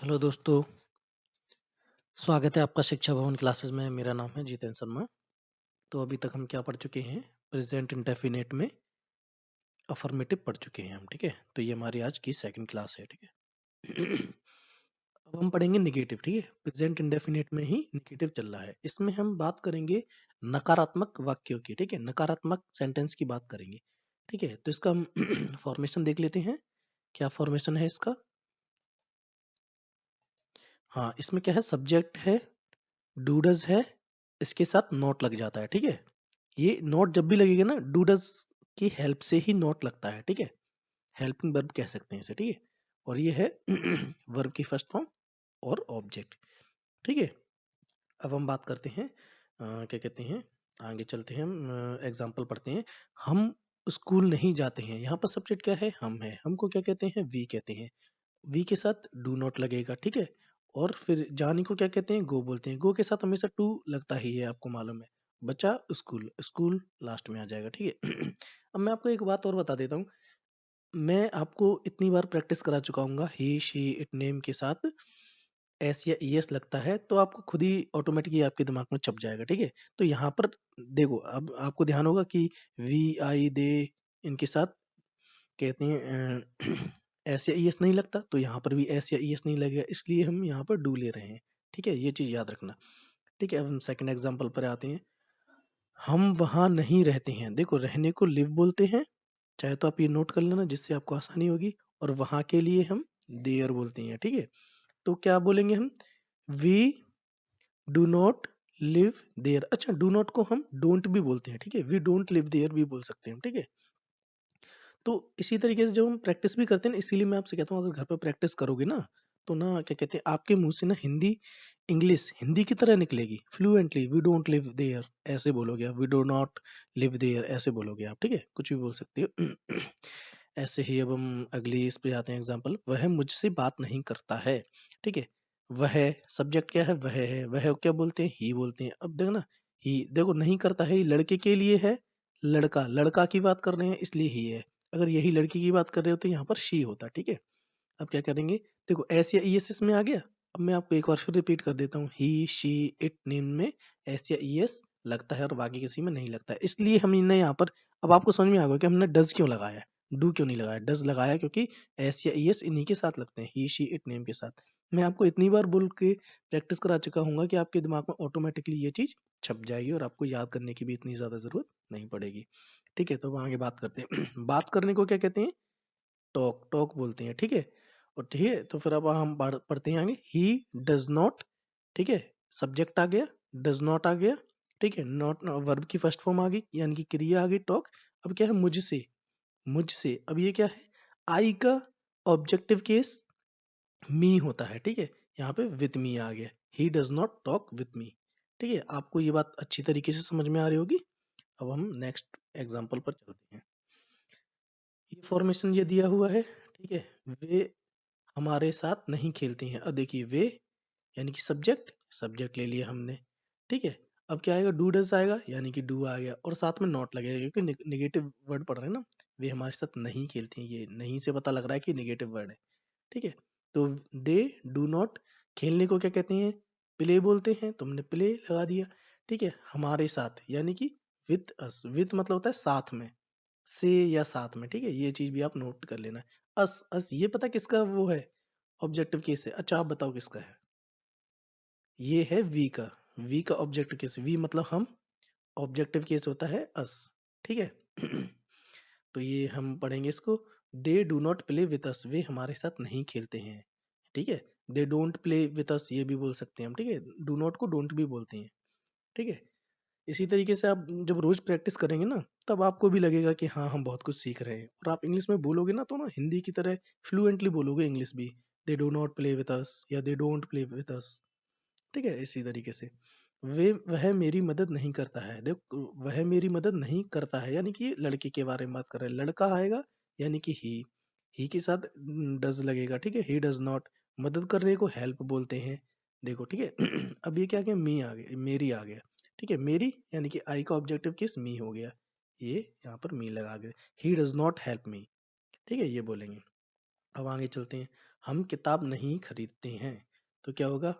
Hello दोस्तों, स्वागत है आपका शिक्षा भवन क्लासेस में। मेरा नाम है जितेंद्र शर्मा। तो अभी तक हम क्या पढ़ चुके हैं? प्रेजेंट इंडेफिनिट में अफर्मेटिव पढ़ चुके हैं हम, ठीक है। तो ये हमारी आज की सेकंड क्लास है, ठीक है। अब हम पढ़ेंगे निगेटिव, ठीक है। प्रेजेंट इंडेफिनिट में ही निगेटिव चल रहा है। इसमें हम बात करेंगे नकारात्मक वाक्यों की, ठीक है। नकारात्मक सेंटेंस की बात करेंगे, ठीक है। तो इसका हम फॉर्मेशन देख लेते हैं। क्या फॉर्मेशन है इसका? हाँ, इसमें क्या है? सब्जेक्ट है, डू डज है, इसके साथ नोट लग जाता है, ठीक है। ये नोट जब भी लगेगा ना, डू डज की हेल्प से ही नोट लगता है, ठीक है। हेल्पिंग वर्ब कह सकते हैं इसे, ठीक है। और ये है वर्ब की फर्स्ट फॉर्म और ऑब्जेक्ट, ठीक है। अब हम बात करते हैं क्या कहते हैं, आगे चलते हैं, हम एग्जाम्पल पढ़ते हैं। हम स्कूल नहीं जाते हैं। यहाँ पर सब्जेक्ट क्या है? हम है। हमको क्या कहते हैं? वी कहते हैं। वी के साथ डू नॉट लगेगा, ठीक है। और फिर जाने को क्या कहते हैं? गो बोलते हैं। गो के साथ हमेशा टू लगता ही है, आपको मालूम है। बचा स्कूल, स्कूल लास्ट में आ जाएगा, ठीक है। अब मैं आपको एक बात और बता देता हूँ। मैं आपको इतनी बार प्रैक्टिस करा चुका हूँ, ही शी इट नेम के साथ एस या ईएस लगता है तो आपको खुद ही ऑटोमेटिकली आपके दिमाग में छप जाएगा, ठीक है। तो यहाँ पर देखो, अब आपको ध्यान होगा कि वी आई दे इनके साथ कहते हैं एस या ईएस नहीं लगता, तो यहाँ पर भी एस या ईएस नहीं लगेगा, इसलिए हम यहाँ पर डू ले रहे हैं, ठीक है। ये चीज याद रखना, ठीक है। अब हम सेकंड एग्जांपल पर आते हैं। हम वहां नहीं रहते हैं। देखो, रहने को लिव बोलते हैं, चाहे तो आप ये नोट कर लेना जिससे आपको आसानी होगी। और वहां के लिए हम देयर बोलते हैं, ठीक है। तो क्या बोलेंगे हम? We do not live there. अच्छा, डू नॉट को हम डोंट भी बोलते हैं, ठीक है। वी डोंट लिव देयर भी बोल सकते हैं हम, ठीक है। तो इसी तरीके से जब हम प्रैक्टिस भी करते हैं ना, इसीलिए मैं आपसे कहता हूँ अगर घर पे प्रैक्टिस करोगे ना, तो ना क्या कहते हैं, आपके मुंह से ना हिंदी इंग्लिश हिंदी की तरह निकलेगी fluently. We don't live there ऐसे बोलोगे आप, we do not live there ऐसे बोलोगे आप, ठीक है। कुछ भी बोल सकते हो। ऐसे ही अब हम अगली इस पे आते हैं एग्जाम्पल। वह मुझसे बात नहीं करता है, ठीक है। वह सब्जेक्ट क्या है? वह है। वह क्या बोलते हैं? ही बोलते हैं। अब देखो ना, ही देखो नहीं करता है, ये लड़के के लिए है। लड़का, लड़का की बात कर रहे हैं इसलिए ही है। अगर यही लड़की की बात कर रहे हो तो यहाँ पर शी होता, ठीक है। अब क्या करेंगे? देखो, एस या ईएस इसमें आ गया। अब मैं आपको एक बार फिर रिपीट कर देता हूँ। ही शी इट नेम में एस या ईएस लगता है और बाकी किसी में नहीं लगता है, इसलिए हमने यहाँ पर, अब आपको समझ में आ गया कि हमने डज क्यों लगाया है, डू क्यों नहीं लगाया। डज लगाया क्योंकि एस या ईएस इन्हीं के साथ लगते हैं, ही शी इट नेम के साथ। मैं आपको इतनी बार बोल के प्रैक्टिस करा चुका हूँ कि आपके दिमाग में ऑटोमेटिकली ये चीज छप जाएगी और आपको याद करने की भी इतनी ज्यादा जरूरत नहीं पड़ेगी, ठीक है। तो अब आगे बात करते हैं। बात करने को क्या कहते हैं? टॉक, टॉक बोलते हैं, ठीक है। और ठीक है, तो फिर अब हम पढ़ते हैं आगे। ही डज नॉट, ठीक है। सब्जेक्ट आ गया, डज नॉट आ गया, ठीक है। नॉट वर्ब की फर्स्ट फॉर्म आ गई, यानी कि क्रिया आ गई टॉक। अब क्या है? मुझसे, मुझसे। अब ये क्या है? आई का ऑब्जेक्टिव केस मी होता है, ठीक है। यहाँ पे विथ मी आ गया। He does not talk with me, ठीक है। आपको ये बात अच्छी तरीके से समझ में आ रही होगी। अब हम नेक्स्ट एग्जाम्पल पर चलते हैं। ये फॉर्मेशन ये दिया हुआ है, ठीक है। वे हमारे साथ नहीं खेलती हैं। अब देखिए, वे यानी कि सब्जेक्ट, सब्जेक्ट ले लिया हमने, ठीक है। अब क्या आएगा? डू डज आएगा, यानी कि डू आ गया और साथ में नॉट लगेगा क्योंकि निगेटिव वर्ड पढ़ रहे हैं ना। वे हमारे साथ नहीं खेलती हैं, ये नहीं से पता लग रहा है कि निगेटिव वर्ड है, ठीक है। तो दे डू नॉट, खेलने को क्या कहते हैं? प्ले बोलते हैं, तुमने प्ले लगा दिया, ठीक है। हमारे साथ यानी कि विथ अस, विथ मतलब होता है साथ में, से या साथ में, ठीक है। ये चीज भी आप नोट कर लेना। अस, अस ये पता किसका वो है? ऑब्जेक्टिव केस है। अच्छा, आप बताओ किसका है? ये है वी का। वी का ऑब्जेक्टिव केस, वी मतलब हम, ऑब्जेक्टिव केस होता है अस, ठीक है। तो ये हम पढ़ेंगे इसको। They do not play with us, वे हमारे साथ नहीं खेलते हैं, ठीक है। They don't play with us ये भी बोल सकते हैं हम, ठीक है। डू नॉट को डोंट भी बोलते हैं, ठीक है। इसी तरीके से आप जब रोज प्रैक्टिस करेंगे ना, तब आपको भी लगेगा कि हाँ, हम बहुत कुछ सीख रहे हैं। और आप इंग्लिश में बोलोगे ना, तो ना हिंदी की तरह फ्लुएंटली बोलोगे इंग्लिश भी। They do not play with us या they don't play with us, ठीक है। इसी तरीके से वे वह मेरी मदद नहीं करता है। देखो, वह मेरी मदद नहीं करता है यानी कि लड़के के बारे में बात कर रहे हैं। लड़का आएगा यानी कि ही के साथ डज लगेगा, ठीक है। ही डज नॉट, मदद करने को हेल्प बोलते हैं। देखो, ठीक है। अब ये क्या आ गया? मी आ गया, मेरी आ गया, ठीक है। मेरी यानी कि आई का ऑब्जेक्टिव किस मी हो गया, ये यहाँ पर मी लगा गया। He does not help me, ठीक है, ये बोलेंगे। अब आगे चलते हैं। हम किताब नहीं खरीदते हैं, तो क्या होगा?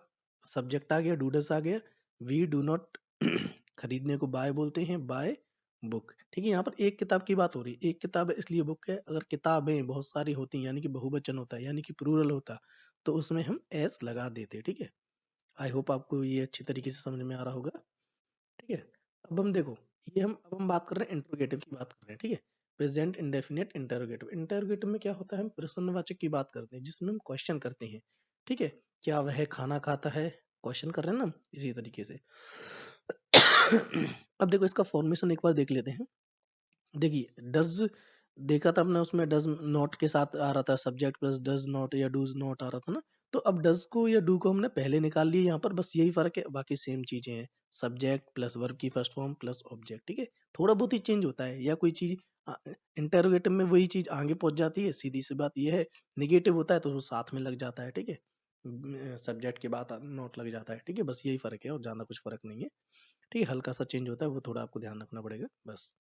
सब्जेक्ट आ गया, डूडस आ गया। वी डू नॉट खरीदने को बाय बोलते हैं, बाय बुक। ठीक है, यहाँ पर एक किताब की बात हो रही है, एक किताब है इसलिए बुक है। अगर किताबें बहुत सारी होती यानी कि बहुवचन होता है, यानी कि प्लूरल होता, तो उसमें हम एस लगा देते। ठीक है, आई होप आपको ये अच्छी तरीके से समझ में आ रहा होगा। ठीक है, अब हम देखो, ये अब हम बात कर रहे हैं इंट्रोगेटिव की बात कर रहे हैं। ठीक है, प्रेजेंट इंडेफिनिट इंटरोगेटिव। इंटरोगेटिव में क्या होता है? हम प्रश्नवाचक की बात करते हैं, जिसमें हम क्वेश्चन करते हैं। ठीक है, क्या वह खाना खाता है? क्वेश्चन कर रहे हैं ना हम, इसी तरीके से। अब देखो, इसका फॉर्मेशन एक बार देख लेते हैं। देखिए, डज देखा था हमने, उसमें डज नॉट के साथ आ रहा था, सब्जेक्ट प्लस डज नॉट या डूज नॉट आ रहा था ना। तो अब डज को या डू को हमने पहले निकाल लिया यहाँ पर, बस यही फर्क है, बाकी सेम चीजें हैं। सब्जेक्ट प्लस वर्ब की फर्स्ट फॉर्म प्लस ऑब्जेक्ट। ठीक है, थोड़ा बहुत ही चेंज होता है, या कोई चीज इंटरोगेटिव में वही चीज आगे पहुंच जाती है, सीधी सी बात यह है। निगेटिव होता है तो वो साथ में लग जाता है। ठीक है, सब्जेक्ट के बाद नॉट लग जाता है। ठीक है, बस यही फर्क है और ज्यादा कुछ फर्क नहीं है। ठीक है, हल्का सा चेंज होता है, वो थोड़ा आपको ध्यान रखना पड़ेगा बस।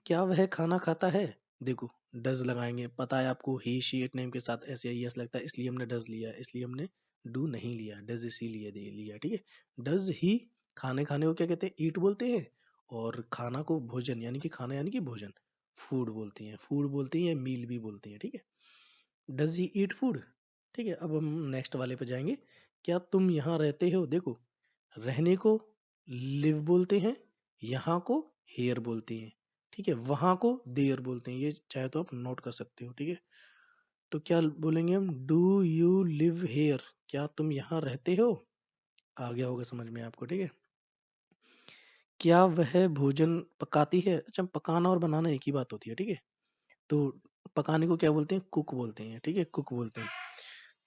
क्या वह खाना खाता है? देखो, डज लगाएंगे, पता है आपको, ही शी इट नेम के साथ ऐसे ही यस लगता है, इसलिए हमने डज लिया, इसलिए हमने डू नहीं लिया, डज इसीलिए दे लिया। ठीक है, डज ही खाने खाने को क्या कहते हैं? ईट बोलते हैं। और खाना को भोजन यानी कि खाना यानी कि भोजन, फूड बोलती हैं, फूड बोलती हैं या मील भी बोलती हैं। ठीक है, डज ही ईट फूड? ठीक है, अब हम नेक्स्ट वाले पे जाएंगे। क्या तुम यहाँ रहते हो? देखो, रहने को लिव बोलते हैं, यहाँ को हेयर बोलते हैं। ठीक है, वहां को देयर बोलते हैं, ये चाहे तो आप नोट कर सकते हो। ठीक है, तो क्या बोलेंगे हम? Do you live here? क्या तुम यहाँ रहते हो? आ गया होगा समझ में आपको। ठीक है, क्या वह भोजन पकाती है? अच्छा, पकाना और बनाना एक ही बात होती है। ठीक है, तो पकाने को क्या बोलते हैं? कुक बोलते हैं। ठीक है, कुक बोलते हैं।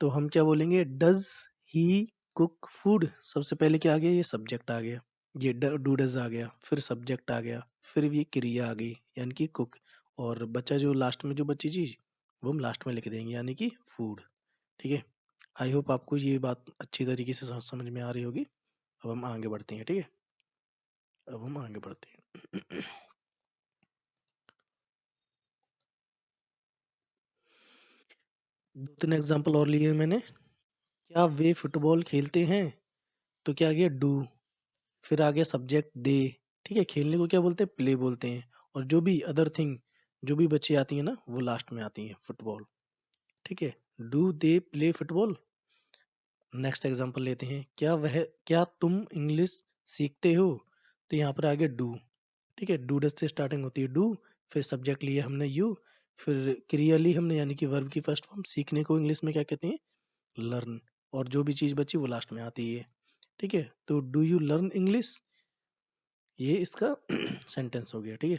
तो हम क्या बोलेंगे? Does he cook food? सबसे पहले क्या आ गया? ये सब्जेक्ट आ गया, ये डू डज आ गया, फिर सब्जेक्ट आ गया, फिर ये क्रिया आ गई यानी कि कुक, और बचा जो लास्ट में जो बची चीज, वो हम लास्ट में लिख देंगे यानी कि फूड। ठीक है, आई होप आपको ये बात अच्छी तरीके से समझ में आ रही होगी। अब हम आगे बढ़ते हैं। ठीक है, अब हम आगे बढ़ते हैं। दो तीन एग्जांपल और लिए मैंने। क्या वे फुटबॉल खेलते हैं? तो क्या आ गया? डू, फिर आ गया सब्जेक्ट दे। ठीक है, खेलने को क्या बोलते हैं? प्ले बोलते हैं। और जो भी अदर थिंग जो भी बची आती है ना, वो लास्ट में आती है, फुटबॉल। ठीक है, do they play football? Next example लेते हैं। क्या तुम इंग्लिश सीखते हो? तो यहाँ पर आ गया डू। ठीक है, डू डस से स्टार्टिंग होती है, डू, फिर सब्जेक्ट लिया हमने यू, फिर क्रिया ली हमने यानी कि वर्ब की फर्स्ट फॉर्म। सीखने को इंग्लिश में क्या कहते हैं? लर्न। और जो भी चीज बची वो लास्ट में आती है। ठीक है, तो डू यू लर्न इंग्लिश? ये इसका सेंटेंस हो गया। ठीक है,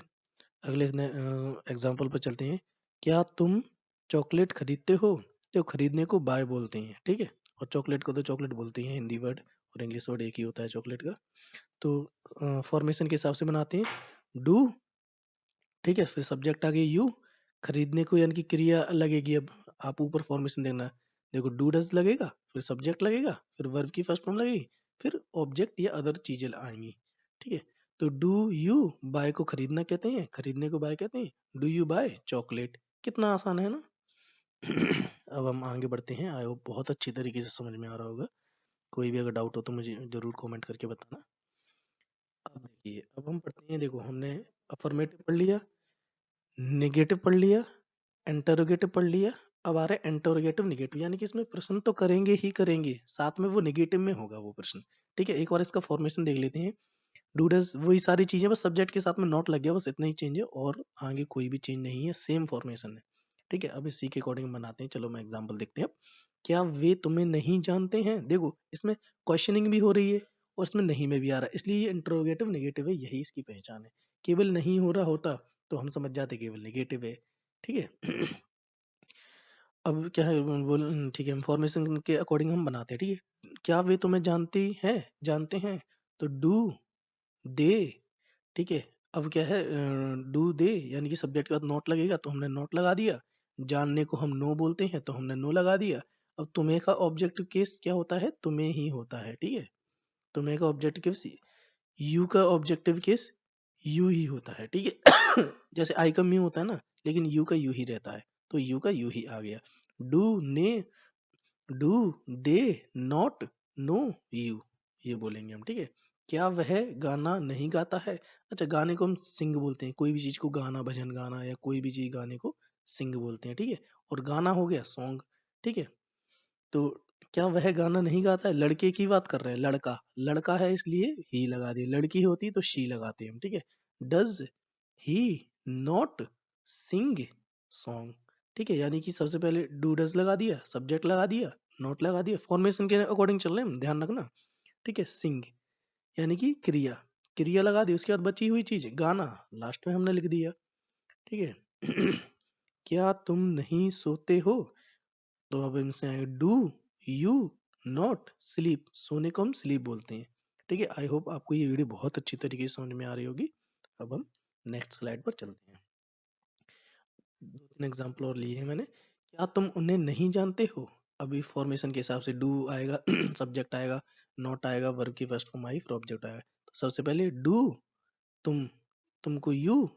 अगले एग्जाम्पल पर चलते हैं। क्या तुम चॉकलेट खरीदते हो? तो खरीदने को बाय बोलते हैं। ठीक है, और चॉकलेट को तो चॉकलेट बोलते हैं, हिंदी वर्ड और इंग्लिश वर्ड एक ही होता है चॉकलेट का। तो फॉर्मेशन के हिसाब से बनाते हैं, डू, ठीक है, फिर सब्जेक्ट आ गया यू, खरीदने को यानी कि क्रिया लगेगी। अब आप ऊपर फॉर्मेशन देखना, देखो, डू डज लगेगा, फिर सब्जेक्ट लगेगा, फिर वर्ब की फर्स्ट फॉर्म लगेगी, फिर ऑब्जेक्ट या अदर चीजें आएंगी। ठीक है, तो डू यू बाय को खरीदना कहते हैं, खरीदने को बाय कहते हैं। Do you buy chocolate? कितना आसान है ना। अब हम आगे बढ़ते हैं, आई होप बहुत अच्छी तरीके से समझ में आ रहा होगा। कोई भी अगर डाउट हो तो मुझे जरूर कमेंट करके बताना। अब देखिए, अब हम पढ़ते हैं। देखो, हमने अफर्मेटिव पढ़ लिया, नेगेटिव पढ़ लिया, इंटरोगेटिव पढ़ लिया। अब आ रहा है इंटरोगेटिव निगेटिव, यानी कि इसमें प्रश्न तो करेंगे ही करेंगे, साथ में वो निगेटिव में होगा वो प्रश्न। ठीक है, एक बार इसका फॉर्मेशन देख लेते हैं। डूडस वही सारी चीजें, बस सब्जेक्ट के साथ में नॉट लग गया, बस इतना ही चेंज है, और आगे कोई भी चेंज नहीं है, सेम फॉर्मेशन है। ठीक है, अब इसी के अकॉर्डिंग बनाते हैं। चलो मैं एग्जांपल देखते हैं अब। क्या वे तुम्हें नहीं जानते हैं? देखो, इसमें क्वेश्चनिंग भी हो रही है और इसमें नहीं में भी आ रहा है, इसलिए ये इंट्रोगेटिव नेगेटिव है, यही इसकी पहचान है। केवल नहीं हो रहा होता तो हम समझ जाते केवल नेगेटिव है। ठीक है। अब क्या है, बोल, ठीक है, इंफॉर्मेशन के अकॉर्डिंग हम बनाते हैं। ठीक है, क्या वे तुम्हें जानते हैं? तो डू दे। ठीक है, अब क्या है, डू दे यानी कि सब्जेक्ट के बाद नॉट लगेगा तो हमने नॉट लगा दिया। जानने को हम नो बोलते हैं तो हमने नो लगा दिया। अब तुम्हें का ऑब्जेक्टिव केस क्या होता है? तुम्हें ही होता है। ठीक है, तुम्हें का ऑब्जेक्टिव केस, यू का ऑब्जेक्टिव केस यू ही होता है। ठीक है, जैसे आई का म्यू होता है ना, लेकिन यू का यू ही रहता है। तो यू का यू ही आ गया। Do they not know you, ये बोलेंगे हम, ठीक है। क्या वह गाना नहीं गाता है? अच्छा, गाने को हम सिंग बोलते हैं, कोई भी चीज को गाना, भजन गाना या कोई भी चीज गाने को सिंग बोलते हैं, ठीक है। और गाना हो गया सॉन्ग, ठीक है। तो क्या वह गाना नहीं गाता है? लड़के की बात कर रहे हैं, लड़का, लड़का है इसलिए ही लगा दिए, लड़की होती तो शी लगाते हैं हम, ठीक है। Does he not sing song, ठीक है। यानी कि सबसे पहले डू डज लगा दिया, सब्जेक्ट लगा दिया, नॉट लगा दिया, फॉर्मेशन के अकॉर्डिंग चल रहे हैं हम, ध्यान रखना, ठीक है। सिंग यानी कि क्रिया, क्रिया लगा दी, उसके बाद बची हुई चीज गाना लास्ट में हमने लिख दिया, ठीक है। क्या तुम नहीं सोते हो? तो अब इनसे आएगा डू यू नॉट स्लीप, सोने को हम स्लीप बोलते हैं, ठीक है। आई होप आपको ये वीडियो बहुत अच्छी तरीके से समझ में आ रही होगी। अब हम नेक्स्ट स्लाइड पर चलते हैं। 2-3 एग्जाम्पल और लिए हैं मैंने। क्या तुम उन्हें नहीं जानते हो? अभी फॉर्मेशन के हिसाब से डू आएगा, सब्जेक्ट आएगा, नॉट आएगा, वर्ब की फर्स्ट फॉर्म आई, फिर ऑब्जेक्ट आएगा। तो सबसे पहले डू, तुम, तुमको यू,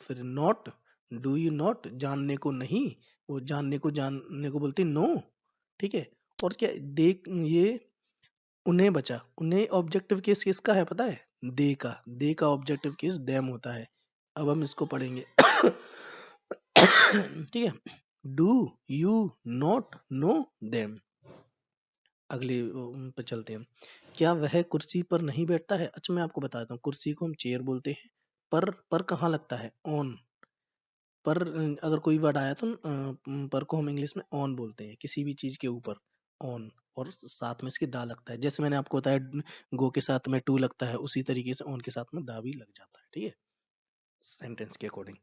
फिर नॉट, डू यू नॉट, जानने को नहीं, वो जानने को बोलते नो, ठीक है। और क्या देख, ये उन्हें बचा, उन्हें ऑब्जेक्टिव केस किसका है पता है? दे का ऑब्जेक्टिव केस देम होता है। अब हम इसको पढ़ेंगे। ठीक है। Do you not know them. अगले पे चलते हैं। क्या वह कुर्सी पर नहीं बैठता है? अच्छा, मैं आपको बताता हूँ, कुर्सी को हम चेयर बोलते हैं। पर कहाँ लगता है? ऑन। पर अगर कोई वर्ड आया तो पर को हम इंग्लिश में ऑन बोलते हैं, किसी भी चीज के ऊपर ऑन, और साथ में इसके दा लगता है। जैसे मैंने आपको बताया गो के साथ में टू लगता है, उसी तरीके से ऑन के साथ में दा भी लग जाता है, ठीक है, सेंटेंस के अकॉर्डिंग,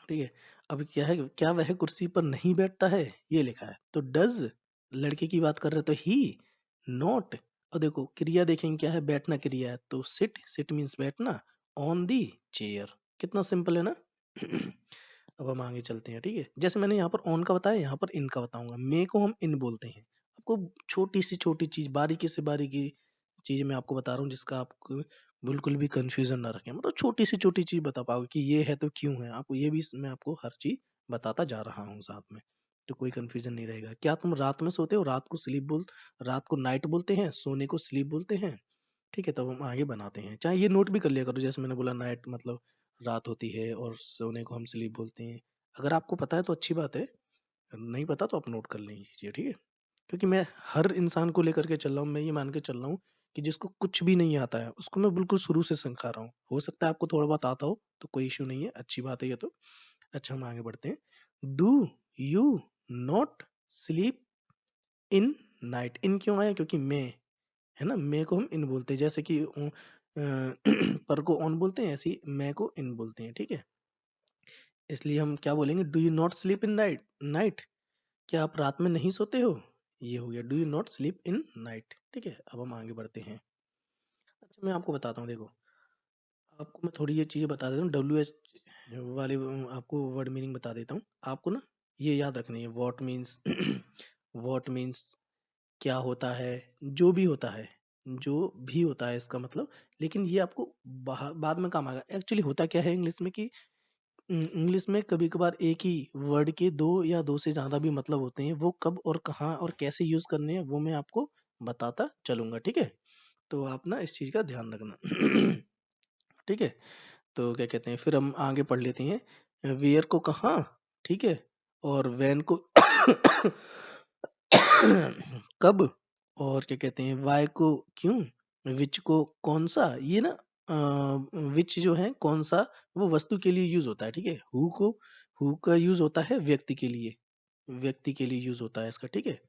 ठीक है। अब क्या है, क्या वह कुर्सी पर नहीं बैठता है, ये लिखा है। तो डज, लड़के की बात कर रहे तो ही, नॉट, और देखो क्रिया देखेंगे क्या है, बैठना क्रिया है, तो सिट, सिट मीन्स बैठना, ऑन दी चेयर। कितना सिंपल है ना। अब हम आगे चलते हैं, ठीक है। जैसे मैंने यहाँ पर ऑन का बताया, यहाँ पर इन का बताऊंगा। मे को हम इन बोलते हैं। आपको छोटी सी छोटी चीज, बारीकी से बारीकी चीज मैं आपको बता रहा हूँ, जिसका आपको बिल्कुल भी कंफ्यूजन ना रखे, मतलब छोटी से छोटी चीज बता पाओगे कि ये है तो क्यों है, आपको ये भी मैं आपको हर चीज बताता जा रहा हूँ साथ में, तो कोई कंफ्यूजन नहीं रहेगा। क्या तुम रात में सोते हो? रात को रात को नाइट बोलते हैं, सोने को स्लीप बोलते हैं, ठीक है। तब हम आगे बनाते हैं, चाहे ये नोट भी कर लिया करो, जैसे मैंने बोला नाइट मतलब रात होती है, और सोने को हम स्लीप बोलते हैं। अगर आपको पता है तो अच्छी बात है, नहीं पता तो आप नोट कर लीजिए, ठीक है। क्योंकि मैं हर इंसान को लेकर के चल रहा हूँ, मैं ये मान के चल रहा हूँ कि जिसको कुछ भी नहीं आता है उसको मैं बिल्कुल शुरू से सिखा रहा हूँ। हो सकता है आपको थोड़ा बहुत आता हो, तो कोई इश्यू नहीं है, अच्छी बात है ये तो। अच्छा, हम आगे बढ़ते हैं। Do you not sleep in night, in क्यों आया? क्योंकि मैं, है ना, मैं को हम इन बोलते हैं, जैसे कि पर को ऑन बोलते हैं, ऐसे ही मैं को इन बोलते हैं, ठीक है। इसलिए हम क्या बोलेंगे, do you not sleep in night, night, क्या आप रात में नहीं सोते हो? ये हो गया do you not sleep in night, ठीक है। अब हम आगे बढ़ते हैं। अच्छा, मैं आपको बताता हूँ, देखो, आपको मैं थोड़ी ये चीजें बता देता हूँ, डब्ल्यू एच वाले आपको वर्ड मीनिंग बता देता हूँ। आपको ना ये याद रखनी है, वॉट मीन्स, वॉट मीन्स क्या होता है, जो भी होता है, जो भी होता है इसका मतलब। लेकिन ये आपको बाद में काम आएगा। एक्चुअली होता क्या है इंग्लिश में कि इंग्लिश में कभी कभार एक ही वर्ड के दो या दो से ज्यादा भी मतलब होते हैं, वो कब और कहाँ और कैसे यूज करने हैं वो मैं आपको बताता चलूंगा, ठीक है। तो आप ना इस चीज का ध्यान रखना। ठीक है। तो क्या कहते हैं, फिर हम आगे पढ़ लेते हैं। वेयर को कहाँ, ठीक है, और वैन को कब, और क्या कहते हैं वाई को क्यों, विच को कौन सा, ये ना विच जो है कौन सा, वो वस्तु के लिए यूज होता है, ठीक है। हु का यूज होता है व्यक्ति के लिए, व्यक्ति के लिए यूज होता है इसका, ठीक है।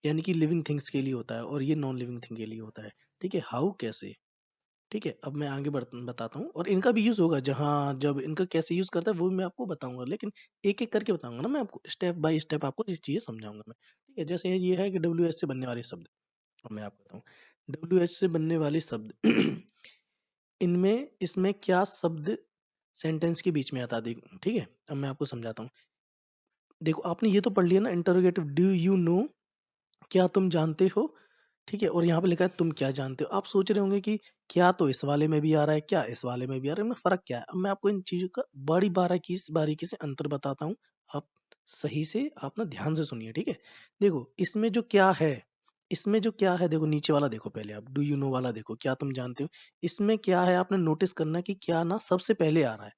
यानी कि लिविंग थिंग्स के लिए होता है, और ये नॉन लिविंग थिंग के लिए होता है, ठीक है। हाउ, कैसे, ठीक है। अब मैं आगे बताता हूँ, और इनका भी यूज होगा, जहाँ जब इनका कैसे यूज करता है वो भी मैं आपको बताऊंगा, लेकिन एक एक करके बताऊंगा ना मैं आपको, स्टेप बाय स्टेप आपको ये चीजें समझाऊंगा मैं, ठीक है। जैसे ये है कि डब्ल्यू एच से बनने वाले शब्द, अब मैं आपको बताऊँ, डब्ल्यू एच से बनने वाले शब्द, इनमें इसमें क्या शब्द सेंटेंस के बीच में आता है, ठीक है। अब मैं आपको समझाता हूँ। देखो, आपने ये तो पढ़ लिया ना, इंटरोगेटिव, डू यू नो, क्या तुम जानते हो, ठीक है। और यहाँ पे लिखा है तुम क्या जानते हो। आप सोच रहे होंगे कि क्या तो इस वाले में भी आ रहा है, क्या इस वाले में भी आ रहा है, इनमें फर्क क्या है। अब मैं आपको इन चीजों का बड़ी बारीकी बारीकी से अंतर बताता हूँ, आप सही से आप ना ध्यान से सुनिए, ठीक है? देखो इसमें जो क्या है देखो नीचे वाला देखो पहले आप, डू यू नो वाला देखो, क्या तुम जानते हो? इसमें क्या है आपने नोटिस करना है कि क्या ना सबसे पहले आ रहा है।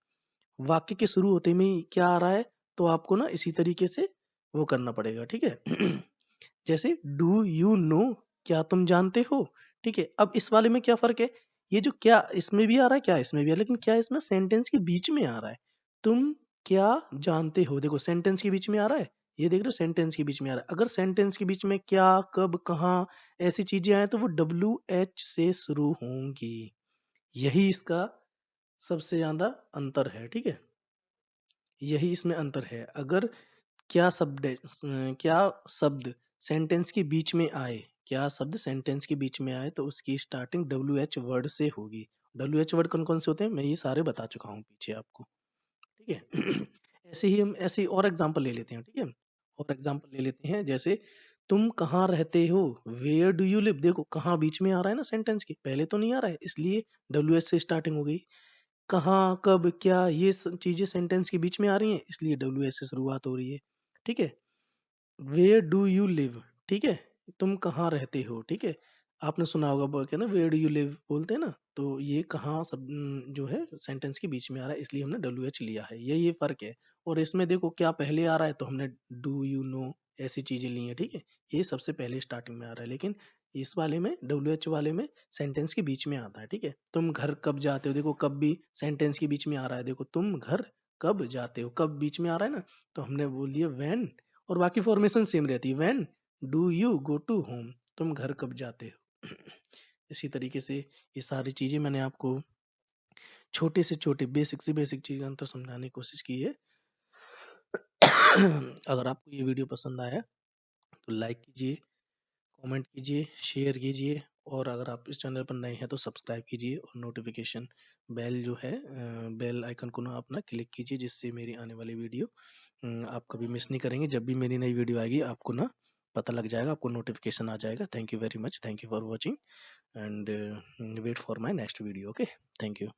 वाक्य के शुरू होते में ही क्या आ रहा है, तो आपको ना इसी तरीके से वो करना पड़ेगा, ठीक है? जैसे डू यू नो, क्या तुम जानते हो? ठीक है? अब इस वाले में क्या फ़र्क है? ये जो क्या इसमें भी आ रहा है, क्या इसमें भी आ रहा है, लेकिन क्या इसमें सेंटेंस के बीच में आ रहा है। तुम क्या जानते हो? देखो सेंटेंस के बीच में आ रहा है, ये देख रहे हो सेंटेंस के बीच में आ रहा है। अगर सेंटेंस के बीच में क्या, कब, कहाँ ऐसी चीज़ें आएँ तो वो WH से शुरू होंगी। यही इसका सबसे ज़्यादा अंतर है, ठीक है? यही इसमें अंतर है। अगर क्या शब्द सेंटेंस के बीच में आए, क्या शब्द सेंटेंस के बीच में आए तो उसकी स्टार्टिंग WH वर्ड से होगी। WH वर्ड कौन-कौन से होते हैं? मैं ये सारे बता चुका हूँ पीछे आपको, ठीक है? ऐसे ही हम ऐसे और एग्ज़ाम्पल ले लेते हैं, ठीक है? और एग्ज़ाम्पल ले लेते हैं जैसे तुम कहाँ रहते हो? Where do you live? देखो कहाँ बीच में आ रहा है ना सेंटेंस के, पहले तो नहीं आ रहा है इसलिए WH से स्टार्टिंग हो गई। कहाँ, कब, क्या ये चीजें सेंटेंस के बीच में आ रही हैं इसलिए WH से शुरुआत हो रही है, ठीक है? वेयर डू यू लिव, ठीक है? तुम कहाँ रहते हो, ठीक है? आपने सुना होगा क्या ना, वेयर डू यू लिव बोलते हैं ना, तो ये कहाँ सब जो है सेंटेंस के बीच में आ रहा है इसलिए हमने WH लिया है, ये फर्क है। और इसमें देखो क्या पहले आ रहा है तो हमने डू यू नो ऐसी चीजें ली हैं, ठीक है? ये सबसे पहले स्टार्टिंग में आ रहा है, लेकिन इस वाले में WH वाले में सेंटेंस के बीच में आता है, ठीक है? तुम घर कब जाते हो, देखो कब भी सेंटेंस के बीच में आ रहा है, देखो तुम घर कब जाते हो, कब बीच में आ रहा है ना, तो हमने बोल दिया व्हेन, और बाकी फॉर्मेशन सेम रहती है, when do you go to home, तुम घर कब जाते हो। इसी तरीके से ये सारी चीजें मैंने आपको छोटे से छोटे बेसिक से बेसिक चीज का अंतर समझाने की कोशिश की है। अगर आपको ये वीडियो पसंद आया तो लाइक कीजिए, कमेंट कीजिए, शेयर कीजिए, और अगर आप इस चैनल पर नए हैं तो सब्सक्राइब कीजिए और नोटिफिकेशन बेल जो है बेल आइकन को ना अपना क्लिक कीजिए, जिससे मेरी आने वाली वीडियो आप कभी मिस नहीं करेंगे। जब भी मेरी नई वीडियो आएगी आपको ना पता लग जाएगा, आपको नोटिफिकेशन आ जाएगा। Thank you very much, thank you for watching and wait for my next video. Okay, thank you.